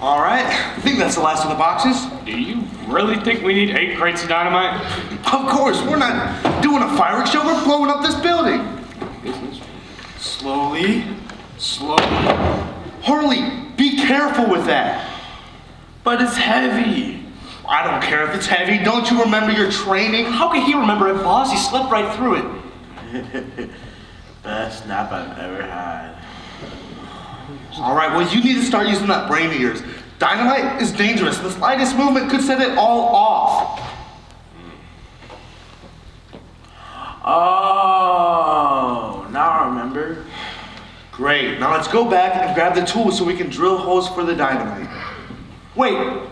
All right, I think that's the last of the boxes. Do you really think we need 8 crates of dynamite? Of course, we're not doing a fireworks show, we're blowing up this building. Slowly. Harley, be careful with that. But it's heavy. I don't care if it's heavy. Don't you remember your training? How can he remember it, boss? He slept right through it. Best nap I've ever had. All right, well, you need to start using that brain of yours. Dynamite is dangerous. The slightest movement could set it all off. Oh, now I remember. Great. Now let's go back and grab the tools so we can drill holes for the dynamite. Wait.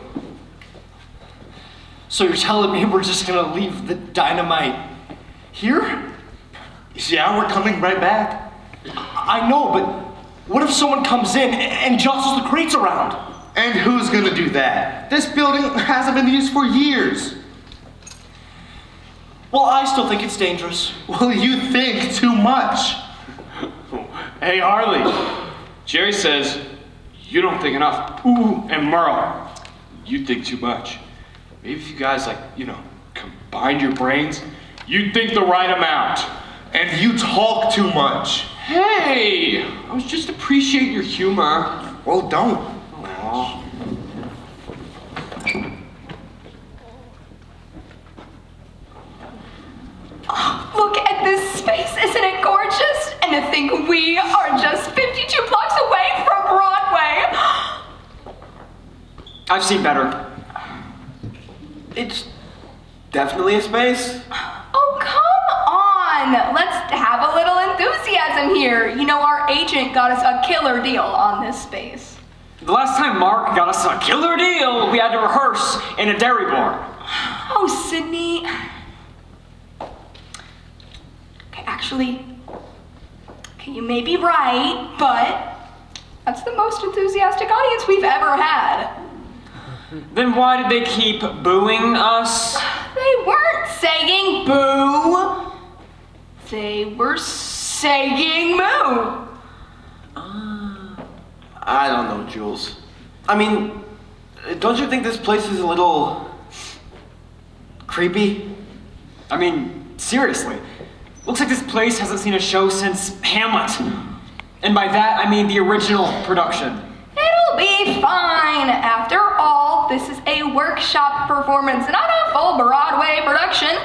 So you're telling me we're just gonna leave the dynamite here? Yeah, we're coming right back. I know, but what if someone comes in and jostles the crates around? And who's gonna do that? This building hasn't been used for years. Well, I still think it's dangerous. Well, you think too much. Hey, Harley. Jerry says you don't think enough. Ooh, and Merle, you think too much. Maybe if you guys, combined your brains, you'd think the right amount. And you talk too much. Hey, I was just appreciating your humor. Well, don't. Aw. Look at this space, isn't it gorgeous? And to think we are just 52 blocks away from Broadway. I've seen better. It's definitely a space. Oh, come on. Let's have a little enthusiasm here. You know, our agent got us a killer deal on this space. The last time Mark got us a killer deal, we had to rehearse in a dairy bar. Oh, Sydney. Okay, you may be right, but that's the most enthusiastic audience we've ever had. Then why did they keep booing us? They weren't saying boo. They were saying moo. I don't know, Jules. I mean, don't you think this place is a little creepy? I mean, seriously. Looks like this place hasn't seen a show since Hamlet. And by that, I mean the original production. It'll be fine. After all, this is a workshop performance, not a full Broadway production.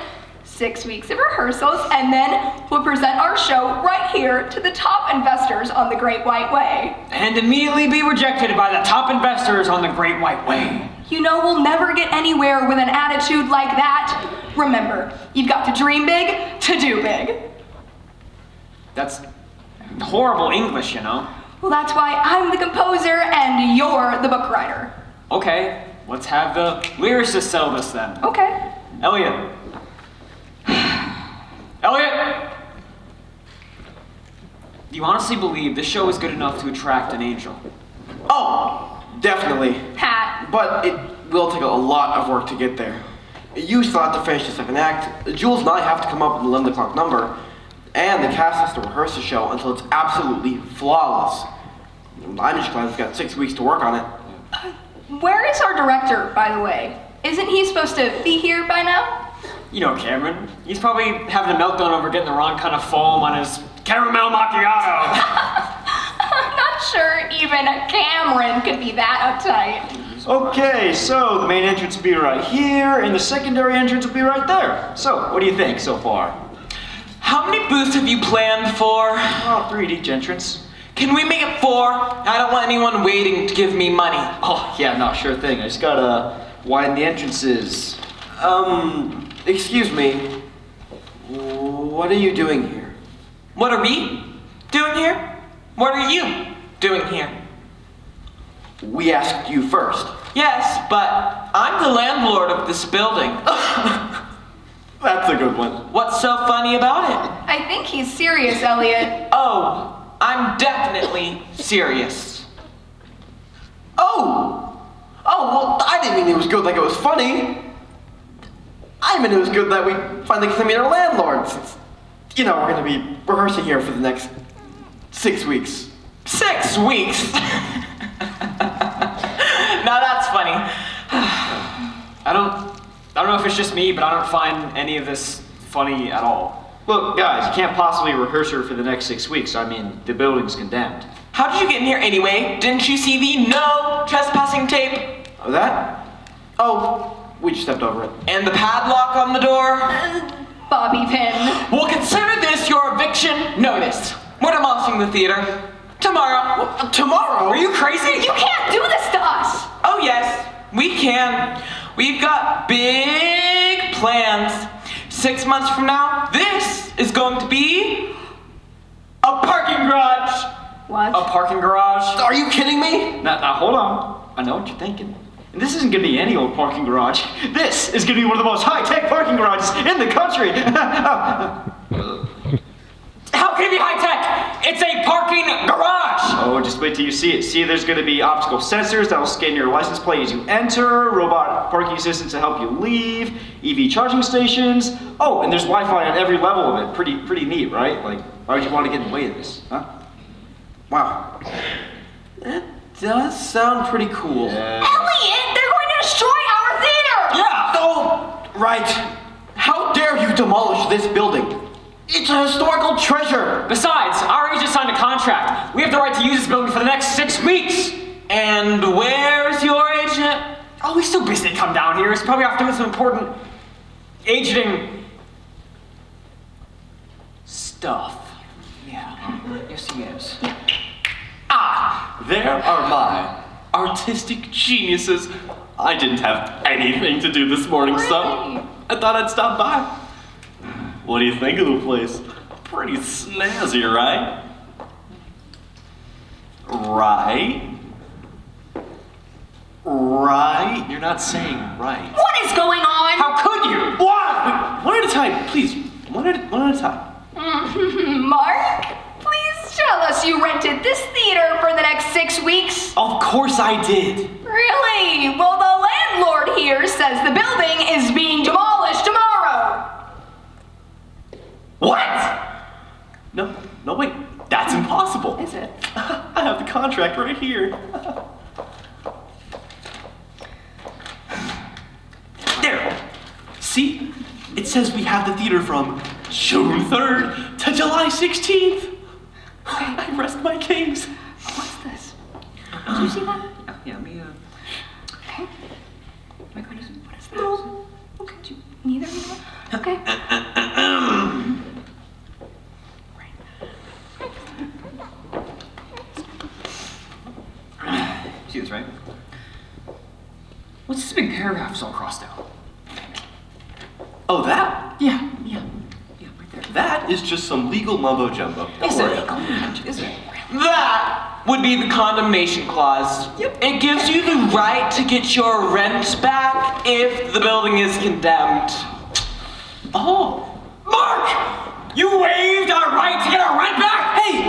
6 weeks of rehearsals, and then we'll present our show right here to the top investors on the Great White Way. And immediately be rejected by the top investors on the Great White Way. You know, we'll never get anywhere with an attitude like that. Remember, you've got to dream big to do big. That's horrible English, you know? Well, that's why I'm the composer and you're the book writer. Okay, let's have the lyricist settle this then. Okay. Elliot. Elliot! Do you honestly believe this show is good enough to attract an angel? Oh, definitely. Pat. But it will take a lot of work to get there. You still have to finish the second act. Jules and I have to come up with an 11 o'clock number. And the cast has to rehearse the show until it's absolutely flawless. I'm just glad we've got 6 weeks to work on it. Where is our director, by the way? Isn't he supposed to be here by now? You know Cameron. He's probably having a meltdown over getting the wrong kind of foam on his caramel macchiato. I'm not sure even Cameron could be that uptight. Okay, so the main entrance will be right here, and the secondary entrance will be right there. So, what do you think so far? How many booths have you planned for? Oh, 3 at each entrance. Can we make it 4? I don't want anyone waiting to give me money. Oh, yeah, no, sure thing. I just gotta widen the entrances. Excuse me. What are you doing here? What are we doing here? What are you doing here? We asked you first. Yes, but I'm the landlord of this building. That's a good one. What's so funny about it? I think he's serious, Elliot. Oh, I'm definitely serious. Oh, well, I didn't mean it was good like it was funny. I mean it was good that we finally get to meet our landlord. Since, we're gonna be rehearsing here for the next 6 weeks. 6 weeks? funny. I don't know if it's just me, but I don't find any of this funny at all. Look, guys, you can't possibly rehearse her for the next 6 weeks. I mean, the building's condemned. How did you get in here anyway? Didn't you see the no trespassing tape? That? Oh, we just stepped over it. And the padlock on the door? Bobby pin. We'll consider this your eviction notice. We're demolishing the theater. Tomorrow. Tomorrow? Are you crazy? You can't do this to us. Oh yes, we can. We've got big plans. 6 months from now, this is going to be a parking garage. What? A parking garage? Are you kidding me? Now, hold on. I know what you're thinking. And this isn't gonna be any old parking garage. This is gonna be one of the most high-tech parking garages in the country. How can it be high tech? It's a parking garage! Oh, just wait till you see it. See, there's gonna be optical sensors that'll scan your license plate as you enter, robot parking assistants to help you leave, EV charging stations. Oh, and there's Wi-Fi on every level of it. Pretty neat, right? Like, why would you want to get in the way of this, huh? Wow. That does sound pretty cool. Elliot, they're going to destroy our theater! Yeah. Oh, right. How dare you demolish this building? It's a historical treasure. Besides, our agent signed a contract. We have the right to use this building for the next 6 weeks. And where's your agent? Oh, he's too busy to come down here. He's probably off doing some important agenting stuff. Yeah, yes he is. There are my artistic geniuses. I didn't have anything to do this morning, so I thought I'd stop by. What do you think of the place? Pretty snazzy, right? Right? Right? You're not saying right. What is going on? How could you? Why? One at a time, please. One at a time. Mark, please tell us you rented this theater for the next 6 weeks. Of course I did. Really? Well, the landlord here says the building is being demolished tomorrow. What? No, wait. That's impossible. Is it? I have the contract right here. There. See? It says we have the theater from June 3rd to July 16th. I rest my case. What's this? Did you see that? Yeah, me, Okay. Oh my goodness, what is that? Okay, neither of you? Okay. see this, right? What's this big paragraph all crossed out? Oh, that? Yeah, right there. That is just some legal mumbo jumbo. Don't worry. Is it? That would be the condemnation clause. Yep. It gives you the right to get your rent back if the building is condemned. Oh. Mark! You waived our right to get our rent back? Hey,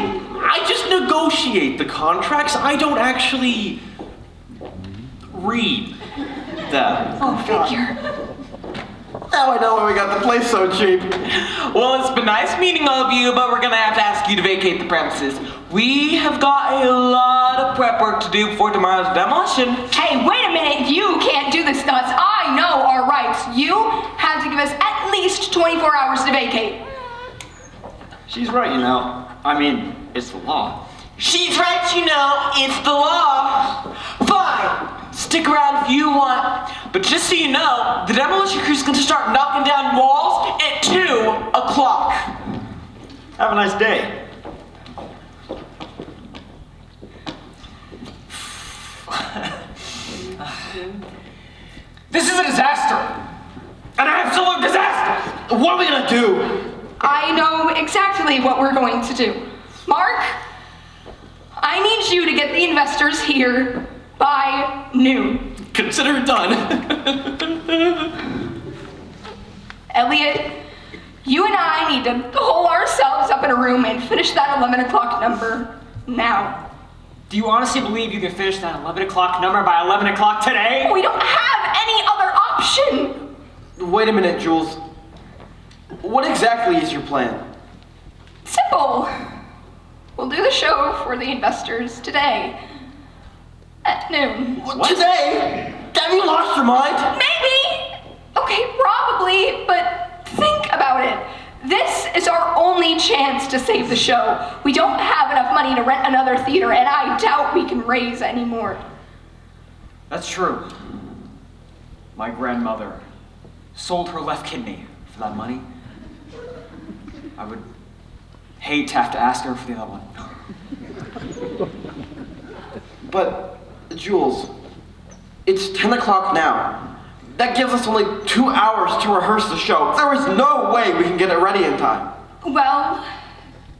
I just negotiate the contracts. I don't actually read them. Oh, figure. Now I know why we got the place so cheap. Well, it's been nice meeting all of you, but we're gonna have to ask you to vacate the premises. We have got a lot of prep work to do before tomorrow's demolition. Hey, wait a minute. You can't do this to us. I know our rights. You have to give us at least 24 hours to vacate. She's right, you know. I mean, it's the law. She's right, you know, it's the law. Fine. Stick around if you want. But just so you know, the demolition crew's gonna start knocking down walls at 2 o'clock. Have a nice day. This is a disaster! An absolute disaster! What are we gonna do? I know exactly what we're going to do. Mark, I need you to get the investors here by noon. Consider it done. Elliot, you and I need to hole ourselves up in a room and finish that 11 o'clock number now. Do you honestly believe you can finish that 11 o'clock number by 11 o'clock today? We don't have any other option. Wait a minute, Jules. What exactly is your plan? Simple. We'll do the show for the investors today at noon. Today? Have you lost your mind? Maybe. Okay, probably, but think about it. This is our only chance to save the show. We don't have enough money to rent another theater, and I doubt we can raise any more. That's true. My grandmother sold her left kidney for that money. I would hate to have to ask her for the other one. But, Jules, it's 10 o'clock now. That gives us only 2 hours to rehearse the show. There is no way we can get it ready in time. Well,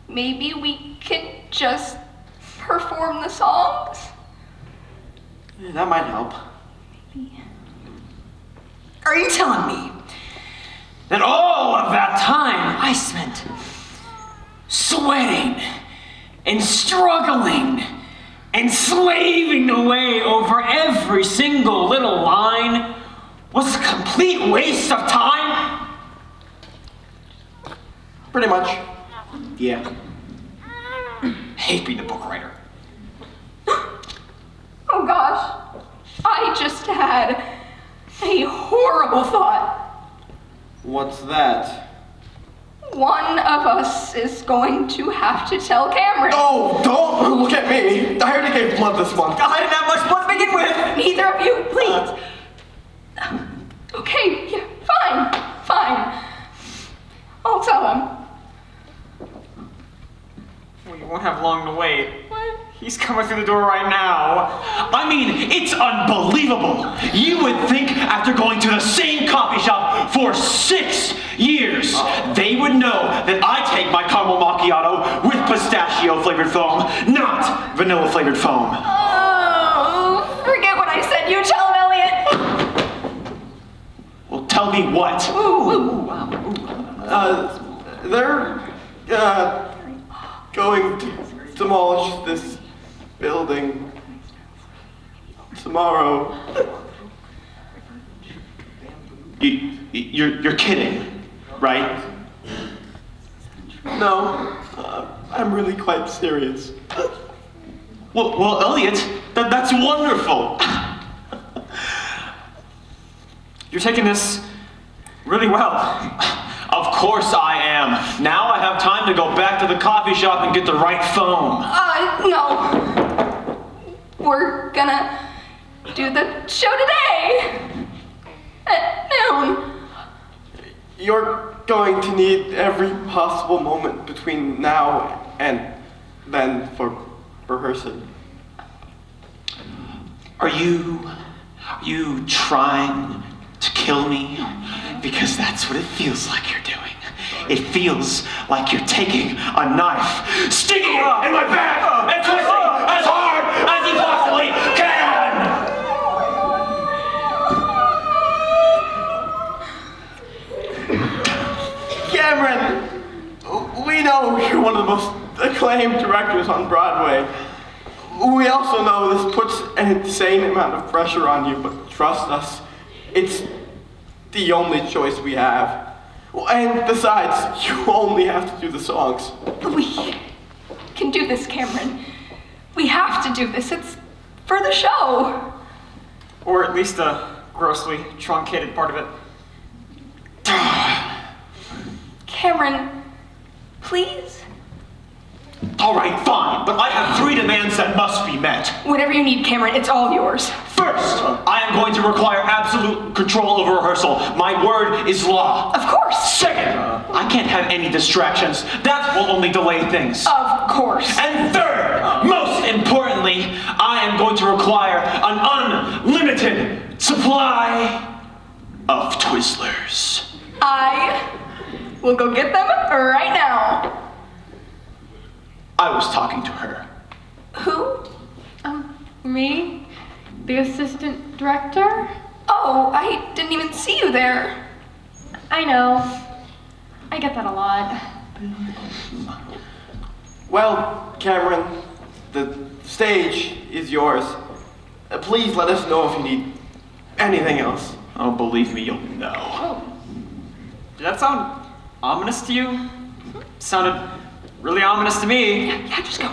maybe we could just perform the songs? That might help. Are you telling me that all of that time I spent sweating and struggling and slaving away over every single little line was a complete waste of time? Pretty much. Yeah. Hate being a book writer. Oh gosh, I just had a horrible thought. What's that? One of us is going to have to tell Cameron. Oh, don't look at me. I already gave blood this month. I didn't have much blood to begin with. Neither of you, please. Okay, yeah, fine. I'll tell him. Well, you won't have long to wait. What? He's coming through the door right now. I mean, it's unbelievable. You would think after going to the same coffee shop for 6 years, they would know that I take my caramel macchiato with pistachio flavored foam, not vanilla flavored foam. Oh, forget what I said. You tell him, Elliot. Well, tell me what? They're, going to demolish this building tomorrow. You're kidding, right? No, I'm really quite serious. Well, Elliot, that's wonderful. You're taking this really well. Of course I am. Now I have time to go back to the coffee shop and get the right foam. No. We're gonna do the show today. At noon. You're going to need every possible moment between now and then for rehearsing. Are you trying to kill me? Because that's what it feels like you're doing. It feels like you're taking a knife, sticking it in my back, and twisting as hard as you possibly can! Cameron, we know you're one of the most acclaimed directors on Broadway. We also know this puts an insane amount of pressure on you, but trust us, it's the only choice we have. And besides, you only have to do the songs. We can do this, Cameron. We have to do this. It's for the show. Or at least a grossly truncated part of it. Cameron, please? All right, fine, but I have 3 demands that must be met. Whatever you need, Cameron, it's all yours. First, I am going to require absolute control over rehearsal. My word is law. Of course. Second, I can't have any distractions. That will only delay things. Of course. And third, most importantly, I am going to require an unlimited supply of Twizzlers. I will go get them right now. I was talking to her. Who? Me? The assistant director? Oh, I didn't even see you there. I know. I get that a lot. Well, Cameron, the stage is yours. Please let us know if you need anything else. Oh, believe me, you'll know. Did that sound ominous to you? Sounded really ominous to me. Yeah, just go.